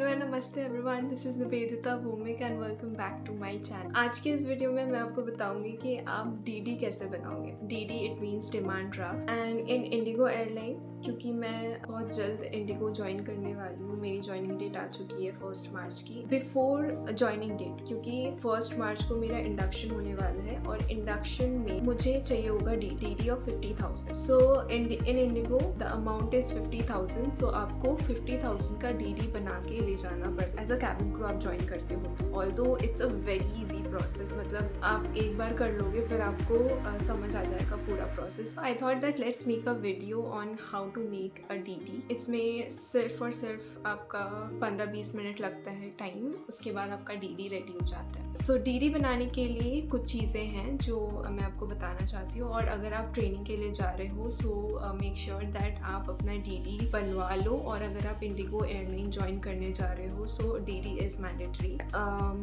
Hello and नमस्ते everyone, this is Nivedita Bhoomik and welcome back to my channel. आज के इस वीडियो में मैं आपको बताऊंगी कि आप डीडी कैसे बनाओगे। DD it means demand draft and in Indigo airline, क्योंकि मैं बहुत जल्द इंडिगो ज्वाइन करने वाली हूँ। मेरी ज्वाइनिंग डेट आ चुकी है 1 मार्च की। बिफोर ज्वाइनिंग डेट, क्योंकि 1 मार्च को मेरा इंडक्शन होने वाला है और इंडक्शन में मुझे चाहिए होगा DD of 50,000। So in Indigo the amount is 50,000। सो आपको 50,000 का डीडी बना के ले जाना पड़ता। एज अ कैबिन क्रू आप ज्वाइन करते हो, although it's a very easy process. मतलब आप एक बार कर लोगे फिर आपको समझ आ जाएगा पूरा process. I thought that let's make a video on how to make a DD. इसमें सिर्फ और सिर्फ आपका 15-20 मिनट लगता है टाइम, उसके बाद आपका डीडी रेडी हो जाता है। सो डीडी बनाने के लिए कुछ चीज़ें हैं जो मैं आपको बताना चाहती हूँ। और अगर आप ट्रेनिंग के लिए जा रहे हो सो मेक श्योर दैट आप अपना डीडी बनवा लो। और अगर आप इंडिगो एयरलाइन ज्वाइन करने जा रहे हो so DD is mandatory.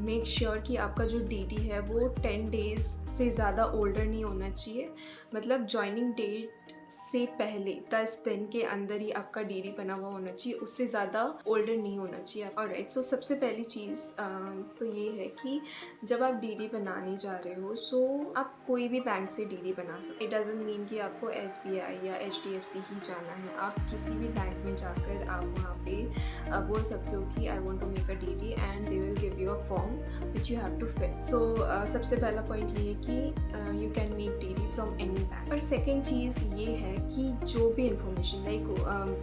Make sure कि आपका जो डीडी है वो 10 डेज से ज़्यादा ओल्डर नहीं होना चाहिए। मतलब ज्वाइनिंग डेट से पहले 10 दिन के अंदर ही आपका डीडी बना हुआ होना चाहिए, उससे ज़्यादा ओल्डर नहीं होना चाहिए। ऑलराइट, सो सबसे पहली चीज़ तो ये है कि जब आप डीडी बनाने जा रहे हो सो आप कोई भी बैंक से डीडी बना सकते। इट डजंट मीन कि आपको SBI या HDFC ही जाना है। आप किसी भी बैंक में जाकर आप वहाँ पे बोल सकते हो कि I want to make a DD and they will give you a form which you have to fill. So सबसे पहला पॉइंट ये है कि you can make DD from any bank. और सेकेंड चीज़ ये है कि जो भी इंफॉर्मेशन लाइक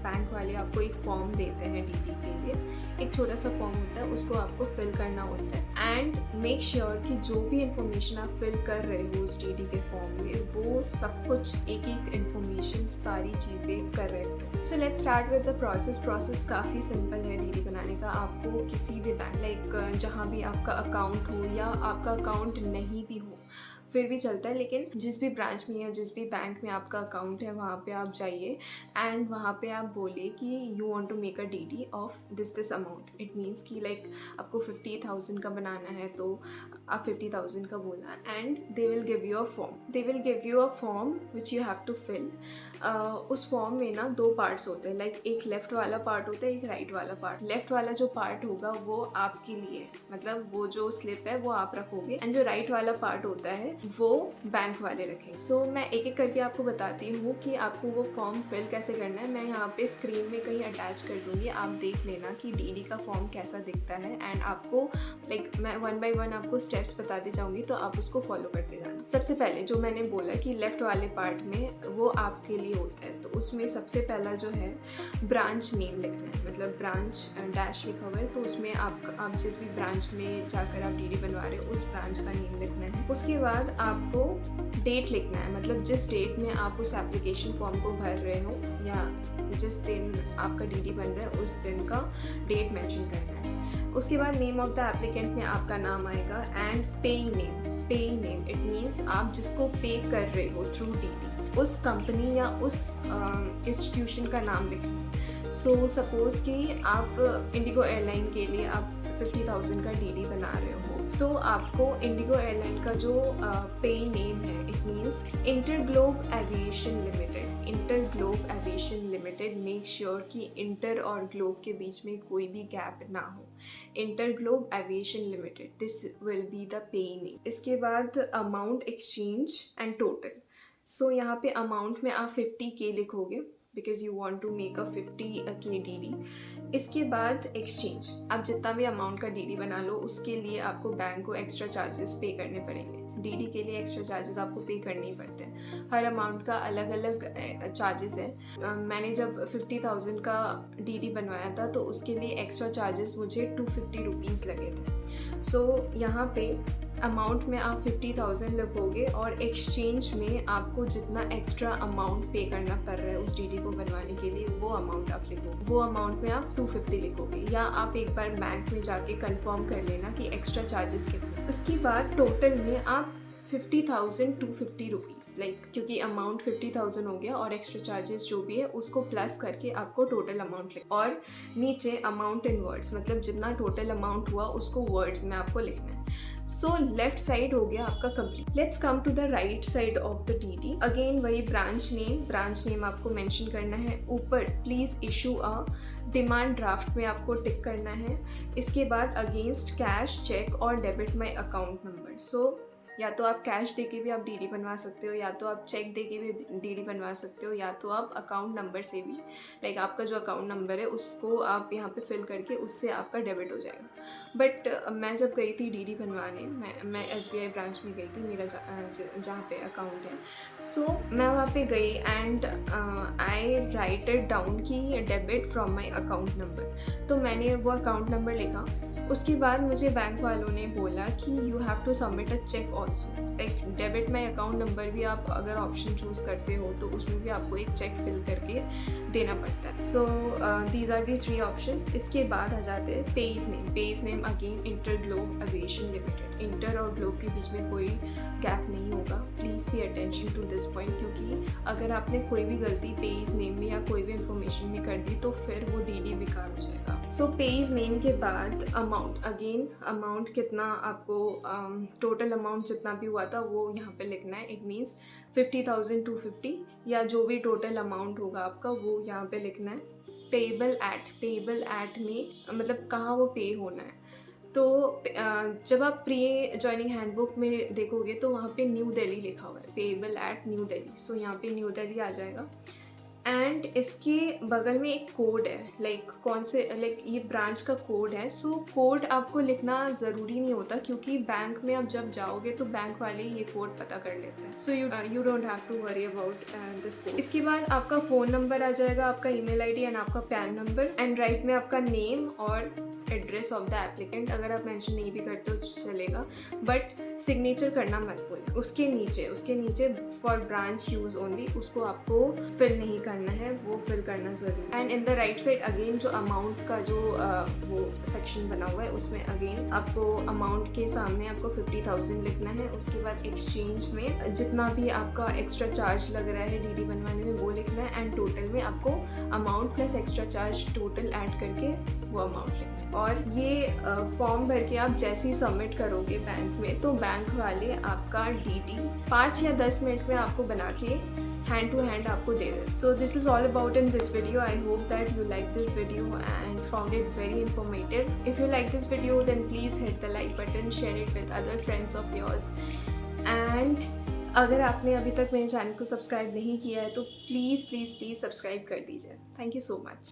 बैंक वाले आपको एक फॉर्म देते हैं डीडी के लिए, एक छोटा सा फॉर्म होता है, उसको आपको फिल करना होता है। एंड मेक श्योर कि जो भी इंफॉर्मेशन आप फिल कर रहे हो उस डीडी के फॉर्म में वो सब कुछ एक एक इंफॉर्मेशन सारी चीज़ें करेक्ट हो। So let's start with the process काफ़ी सिंपल है डीडी बनाने का। आपको किसी भी बैंक लाइक जहाँ भी आपका अकाउंट हो या आपका अकाउंट नहीं भी हो फिर भी चलता है, लेकिन जिस भी ब्रांच में या जिस भी बैंक में आपका अकाउंट है वहाँ पे आप जाइए एंड वहाँ पे आप बोले कि you want to make a DD of this amount. It means कि लाइक आपको 50,000 का बनाना है तो आप 50,000 का बोला and they will give you a form which you have to fill. उस फॉर्म में ना 2 पार्ट्स होते हैं, लाइक एक लेफ़्ट वाला पार्ट होता है, एक राइट वाला पार्ट। लेफ़्ट वाला जो पार्ट होगा वो आपके लिए, मतलब वो जो स्लिप है वो आप रखोगे एंड जो राइट वाला पार्ट होता है वो बैंक वाले रखें। सो मैं एक एक करके आपको बताती हूँ कि आपको वो फॉर्म फिल कैसे करना है। मैं यहाँ पे स्क्रीन में कहीं अटैच कर दूँगी, आप देख लेना कि डीडी का फॉर्म कैसा दिखता है एंड आपको लाइक मैं 1 बाय 1 आपको स्टेप्स बताती जाऊँगी तो आप उसको फॉलो करते जाना। सबसे पहले जो मैंने बोला कि लेफ्ट वाले पार्ट में वो आपके लिए होता है, तो उसमें सबसे पहला जो है ब्रांच नेम लिखना है। मतलब ब्रांच डैश लिखा हुआ है तो उसमें आप जिस भी ब्रांच में जाकर आप डीडी बनवा रहे हो उस ब्रांच का नेम लिखना है। उसके बाद आपको डेट लिखना है, मतलब जिस डेट में आप उस एप्लीकेशन फॉर्म को भर रहे हो या जिस दिन आपका डीडी बन रहा है उस दिन का डेट मेंशन करना है। उसके बाद नेम ऑफ द एप्लीकेंट में आपका नाम आएगा एंड पेई नेम इट मीन्स आप जिसको पे कर रहे हो थ्रू डीडी उस कंपनी या उस इंस्टीट्यूशन का नाम लिखना। सो सपोज कि आप इंडिगो एयरलाइन के लिए आप 50,000 का डीडी बना रहे हो तो आपको इंडिगो एयरलाइन का जो पे नेम है it means InterGlobe Aviation Limited. Make sure कि इंटर और ग्लोब के बीच में कोई भी गैप ना हो। InterGlobe Aviation Limited, this will be the pay name. इसके बाद amount, exchange and total. So यहाँ पे अमाउंट में आप 50K लिखोगे because you want to make a 50K DD. इसके बाद एक्सचेंज, आप जितना भी अमाउंट का डीडी बना लो उसके लिए आपको बैंक को एक्स्ट्रा चार्जेस पे करने पड़ेंगे। डीडी के लिए एक्स्ट्रा चार्जेस आपको पे करने ही पड़ते हैं। हर अमाउंट का अलग अलग चार्जेस है। मैंने जब 50,000 का डीडी बनवाया था तो उसके लिए एक्स्ट्रा चार्जेस मुझे 250 रुपीज़ लगे थे। सो यहाँ पे अमाउंट में आप 50,000 लिखोगे और एक्सचेंज में आपको जितना एक्स्ट्रा अमाउंट पे करना पड़ रहा है उस डीडी को बनवाने के लिए वो अमाउंट आप लिखोगे। वो अमाउंट में आप 250 लिखोगे या आप एक बार बैंक में जाके कंफर्म कर लेना कि एक्स्ट्रा चार्जेस कितने। उसके बाद टोटल में आप 50,250 रुपीज़ लाइक क्योंकि अमाउंट 50,000 हो गया और एक्स्ट्रा चार्जेस जो भी है उसको प्लस करके आपको टोटल अमाउंट लिखना और नीचे अमाउंट इन वर्ड्स, मतलब जितना टोटल अमाउंट हुआ उसको वर्ड्स में आपको लिखना है। सो लेफ्ट साइड हो गया आपका complete. Let's come to the right side of the DD. Again वही ब्रांच नेम आपको मेंशन करना है। ऊपर please issue a demand draft में आपको टिक करना है। इसके बाद अगेंस्ट कैश, चेक और debit my account number. So या तो आप कैश देके भी आप डीडी बनवा सकते हो, या तो आप चेक देके भी डीडी बनवा सकते हो, या तो आप अकाउंट नंबर से भी, लाइक आपका जो अकाउंट नंबर है उसको आप यहाँ पे फिल करके उससे आपका डेबिट हो जाएगा। बट मैं जब गई थी डीडी बनवाने, मैं SBI ब्रांच में गई थी, मेरा जहाँ पे अकाउंट है। सो मैं वहाँ पे गई एंड आई राइटेड डाउन कि debit from my account number. तो मैंने वो अकाउंट नंबर लिखा। उसके बाद मुझे बैंक वालों ने बोला कि you have to submit a cheque also, like debit my account number भी आप अगर ऑप्शन चूज़ करते हो तो उसमें भी आपको एक चेक फिल करके देना पड़ता है। So these are the 3 options. इसके बाद आ जाते हैं payee name. Payee name again Inter Globe Aviation Limited. Inter और ग्लोब के बीच में कोई गैप नहीं होगा। Please pay attention to this point, क्योंकि अगर आपने कोई भी गलती पेज नेम में या कोई भी इंफॉर्मेशन में कर दी तो फिर वो डीडी बेकार हो जाएगा। सो पेज नेम के बाद अमाउंट, अगेन अमाउंट कितना आपको टोटल अमाउंट जितना भी हुआ था वो यहाँ पे लिखना है। इट मीन्स 50,250 या जो भी टोटल अमाउंट होगा आपका वो यहाँ पे लिखना है। पेबल एट में मतलब कहाँ वो पे होना है। तो जब आप प्री ज्वाइनिंग हैंडबुक में देखोगे तो वहाँ पे न्यू दिल्ली लिखा हुआ है, पेबल एट न्यू दिल्ली। सो यहाँ पे न्यू दिल्ली आ जाएगा। एंड इसके बगल में एक कोड है, लाइक कौन से, लाइक ये ब्रांच का कोड है। सो कोड आपको लिखना ज़रूरी नहीं होता, क्योंकि बैंक में आप जब जाओगे तो बैंक वाले ये कोड पता कर लेते हैं। So you don't have to worry about this code. इसके बाद आपका फ़ोन नंबर आ जाएगा, आपका ईमेल आईडी एंड आपका पैन नंबर, एंड राइट में आपका नेम और एड्रेस ऑफ द एप्लीकेंट। अगर आप मेंशन नहीं भी करते हो चलेगा, बट सिग्नेचर करना मत भूलें। उसके नीचे फॉर ब्रांच यूज़ ओनली, उसको आपको फिल नहीं करना है, वो फिल करना ज़रूरी है। And in the right side again जो अमाउंट का जो वो सेक्शन बना हुआ है उसमें अगेन आपको अमाउंट के सामने आपको 50,000 लिखना है। उसके बाद एक्सचेंज में जितना भी आपका एक्स्ट्रा चार्ज लग रहा है डीडी बनवाने में वो लिखना है, एंड टोटल में आपको amount plus extra charge total add करके वो अमाउंट लिखना है। और ये फॉर्म भर के आप जैसे ही सबमिट करोगे बैंक में तो बैंक वाले आपका डीडी 5 या 10 मिनट में आपको बना के हैंड टू हैंड आपको दे दें। So this is all about in this video. I hope that you like this video and found it very informative. If you like this video then please hit the like button, share it with other friends of yours. And अगर आपने अभी तक मेरे channel को subscribe नहीं किया है तो प्लीज़ सब्सक्राइब कर दीजिए। Thank you so much.